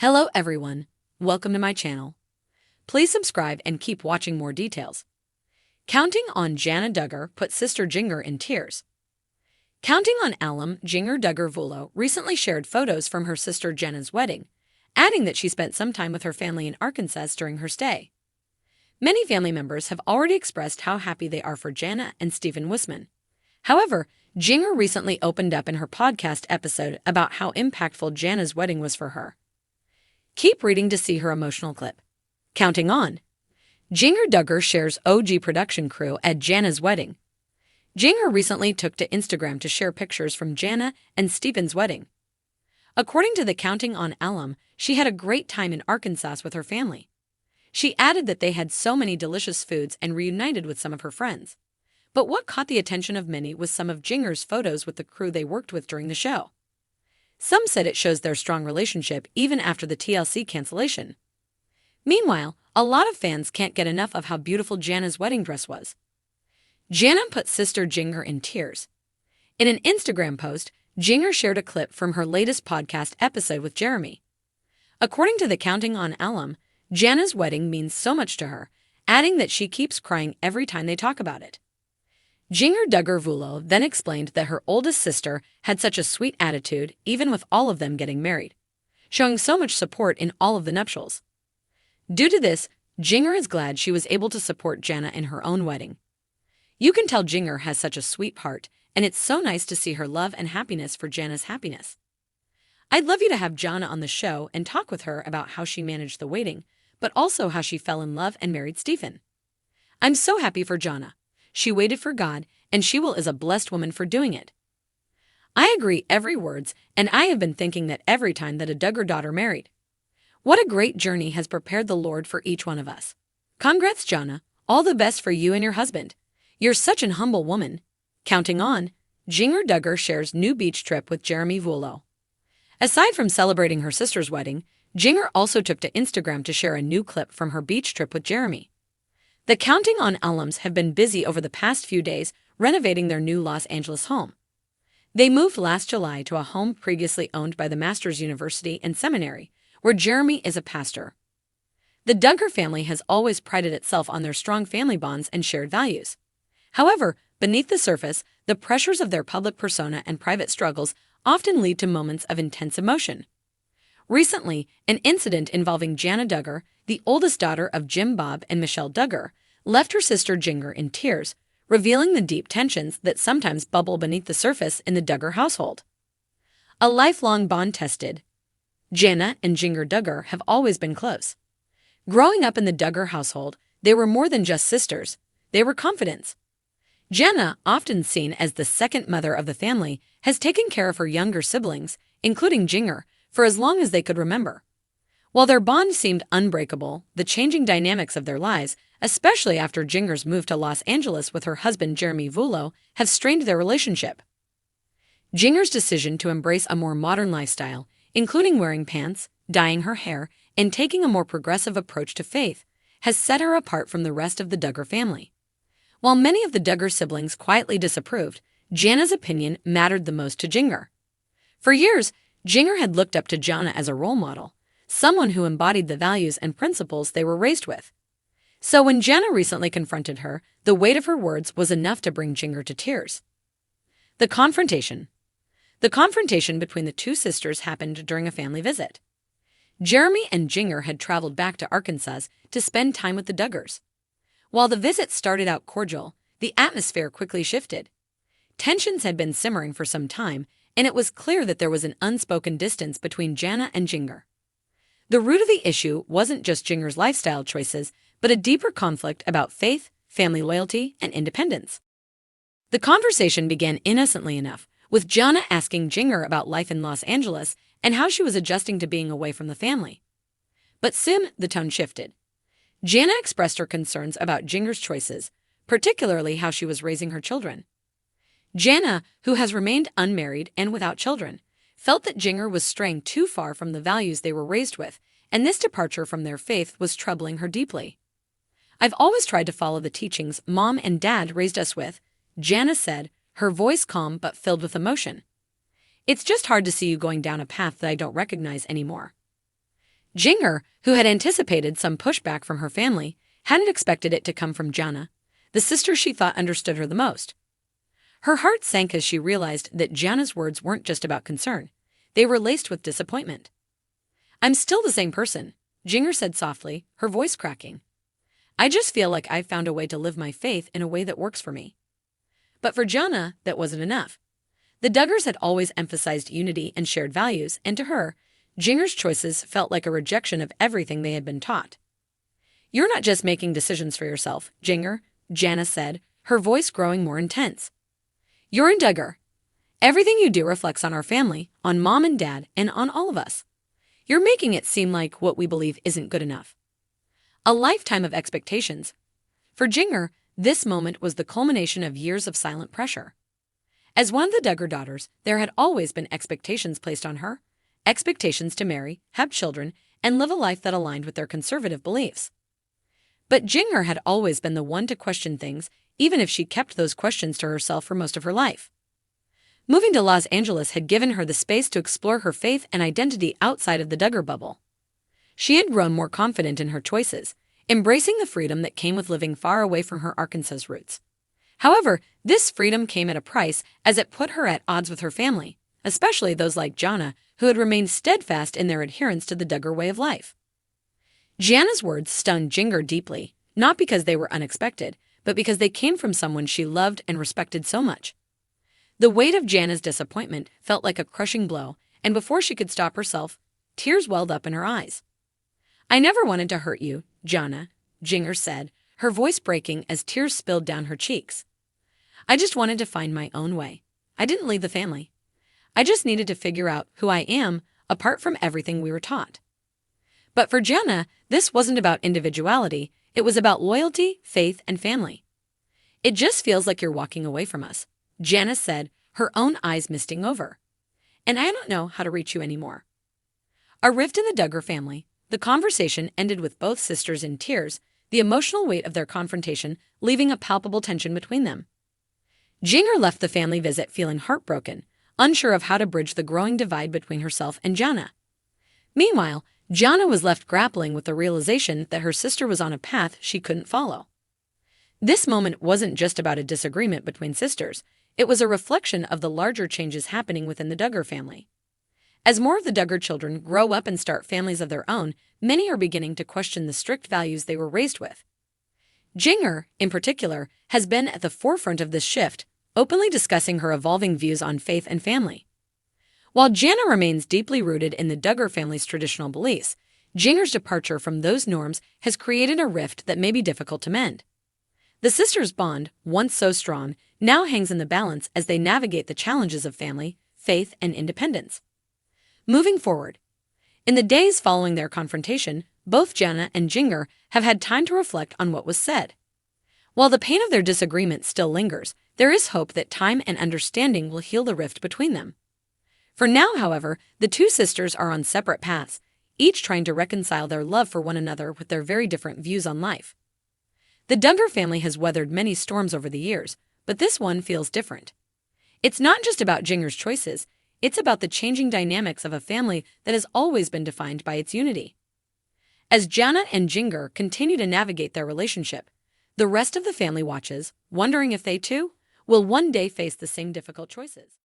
Hello everyone, welcome to my channel. Please subscribe and keep watching more details. Counting on Jana Duggar put sister Jinger in tears. Counting on alum Jinger Duggar Vulo recently shared photos from her sister Jana's wedding, adding that she spent some time with her family in Arkansas during her stay. Many family members have already expressed how happy they are for Jana and Stephen Wisman. However, Jinger recently opened up in her podcast episode about how impactful Jana's wedding was for her. Keep reading to see her emotional clip. Counting on. Jinger Duggar shares OG production crew at Jana's wedding. Jinger recently took to Instagram to share pictures from Jana and Stephen's wedding. According to the Counting on alum, she had a great time in Arkansas with her family. She added that they had so many delicious foods and reunited with some of her friends. But what caught the attention of many was some of Jinger's photos with the crew they worked with during the show. Some said it shows their strong relationship even after the TLC cancellation. Meanwhile, a lot of fans can't get enough of how beautiful Jana's wedding dress was. Jana put sister Jinger in tears. In an Instagram post, Jinger shared a clip from her latest podcast episode with Jeremy. According to the Counting on alum, Jana's wedding means so much to her, adding that she keeps crying every time they talk about it. Jinger Duggar Vulo then explained that her oldest sister had such a sweet attitude even with all of them getting married, showing so much support in all of the nuptials. Due to this, Jinger is glad she was able to support Jana in her own wedding. You can tell Jinger has such a sweet heart, and it's so nice to see her love and happiness for Jana's happiness. I'd love you to have Jana on the show and talk with her about how she managed the waiting, but also how she fell in love and married Stephen. I'm so happy for Jana. She waited for God, and she is a blessed woman for doing it. I agree every words, and I have been thinking that every time that a Duggar daughter married. What a great journey has prepared the Lord for each one of us. Congrats, Jana. All the best for you and your husband. You're such an humble woman. Counting on. Jinger Duggar shares new beach trip with Jeremy Vulo. Aside from celebrating her sister's wedding, Jinger also took to Instagram to share a new clip from her beach trip with Jeremy. The Counting on alums have been busy over the past few days renovating their new Los Angeles home. They moved last July to a home previously owned by the Masters University and Seminary, where Jeremy is a pastor. The Duggar family has always prided itself on their strong family bonds and shared values. However, beneath the surface, the pressures of their public persona and private struggles often lead to moments of intense emotion. Recently, an incident involving Jana Duggar, the oldest daughter of Jim Bob and Michelle Duggar, left her sister Jinger in tears, revealing the deep tensions that sometimes bubble beneath the surface in the Duggar household. A lifelong bond tested. Jana and Jinger Duggar have always been close. Growing up in the Duggar household, they were more than just sisters, they were confidants. Jana, often seen as the second mother of the family, has taken care of her younger siblings, including Jinger, for as long as they could remember. While their bond seemed unbreakable, the changing dynamics of their lives, especially after Jinger's move to Los Angeles with her husband Jeremy Vulo, have strained their relationship. Jinger's decision to embrace a more modern lifestyle, including wearing pants, dyeing her hair, and taking a more progressive approach to faith, has set her apart from the rest of the Duggar family. While many of the Duggar siblings quietly disapproved, Jana's opinion mattered the most to Jinger. For years, Jinger had looked up to Jana as a role model, someone who embodied the values and principles they were raised with. So when Jana recently confronted her, the weight of her words was enough to bring Jinger to tears. The confrontation. The confrontation between the two sisters happened during a family visit. Jeremy and Jinger had traveled back to Arkansas to spend time with the Duggars. While the visit started out cordial, the atmosphere quickly shifted. Tensions had been simmering for some time, and it was clear that there was an unspoken distance between Jana and Jinger. The root of the issue wasn't just Jinger's lifestyle choices, but a deeper conflict about faith, family loyalty, and independence. The conversation began innocently enough, with Jana asking Jinger about life in Los Angeles and how she was adjusting to being away from the family. But soon, the tone shifted. Jana expressed her concerns about Jinger's choices, particularly how she was raising her children. Jana, who has remained unmarried and without children, felt that Jinger was straying too far from the values they were raised with, and this departure from their faith was troubling her deeply. I've always tried to follow the teachings Mom and Dad raised us with, Jana said, her voice calm but filled with emotion. It's just hard to see you going down a path that I don't recognize anymore. Jinger, who had anticipated some pushback from her family, hadn't expected it to come from Jana, the sister she thought understood her the most. Her heart sank as she realized that Jana's words weren't just about concern. They were laced with disappointment. "I'm still the same person," Jinger said softly, her voice cracking. "I just feel like I've found a way to live my faith in a way that works for me." But for Jana, that wasn't enough. The Duggars had always emphasized unity and shared values, and to her, Jinger's choices felt like a rejection of everything they had been taught. "You're not just making decisions for yourself, Jinger," Jana said, her voice growing more intense. "You're in Duggar. Everything you do reflects on our family, on Mom and Dad, and on all of us. You're making it seem like what we believe isn't good enough." A lifetime of expectations. For Jinger, this moment was the culmination of years of silent pressure. As one of the Duggar daughters, there had always been expectations placed on her, expectations to marry, have children, and live a life that aligned with their conservative beliefs. But Jinger had always been the one to question things, even if she kept those questions to herself for most of her life. Moving to Los Angeles had given her the space to explore her faith and identity outside of the Duggar bubble. She had grown more confident in her choices, embracing the freedom that came with living far away from her Arkansas roots. However, this freedom came at a price, as it put her at odds with her family, especially those like Jana, who had remained steadfast in their adherence to the Duggar way of life. Jana's words stunned Jinger deeply, not because they were unexpected, but because they came from someone she loved and respected so much. The weight of Jana's disappointment felt like a crushing blow, and before she could stop herself, tears welled up in her eyes. "I never wanted to hurt you, Jana," Jinger said, her voice breaking as tears spilled down her cheeks. "I just wanted to find my own way. I didn't leave the family. I just needed to figure out who I am, apart from everything we were taught." But for Jana, this wasn't about individuality, it was about loyalty, faith, and family. "It just feels like you're walking away from us," Jana said, her own eyes misting over. "And I don't know how to reach you anymore." A rift in the Duggar family. The conversation ended with both sisters in tears, the emotional weight of their confrontation leaving a palpable tension between them. Jinger left the family visit feeling heartbroken, unsure of how to bridge the growing divide between herself and Jana. Meanwhile, Jana was left grappling with the realization that her sister was on a path she couldn't follow. This moment wasn't just about a disagreement between sisters, it was a reflection of the larger changes happening within the Duggar family. As more of the Duggar children grow up and start families of their own, many are beginning to question the strict values they were raised with. Jinger, in particular, has been at the forefront of this shift, openly discussing her evolving views on faith and family. While Jana remains deeply rooted in the Duggar family's traditional beliefs, Jinger's departure from those norms has created a rift that may be difficult to mend. The sisters' bond, once so strong, now hangs in the balance as they navigate the challenges of family, faith, and independence. Moving forward. In the days following their confrontation, both Jana and Jinger have had time to reflect on what was said. While the pain of their disagreement still lingers, there is hope that time and understanding will heal the rift between them. For now, however, the two sisters are on separate paths, each trying to reconcile their love for one another with their very different views on life. The Duggar family has weathered many storms over the years, but this one feels different. It's not just about Jinger's choices, it's about the changing dynamics of a family that has always been defined by its unity. As Jana and Jinger continue to navigate their relationship, the rest of the family watches, wondering if they too will one day face the same difficult choices.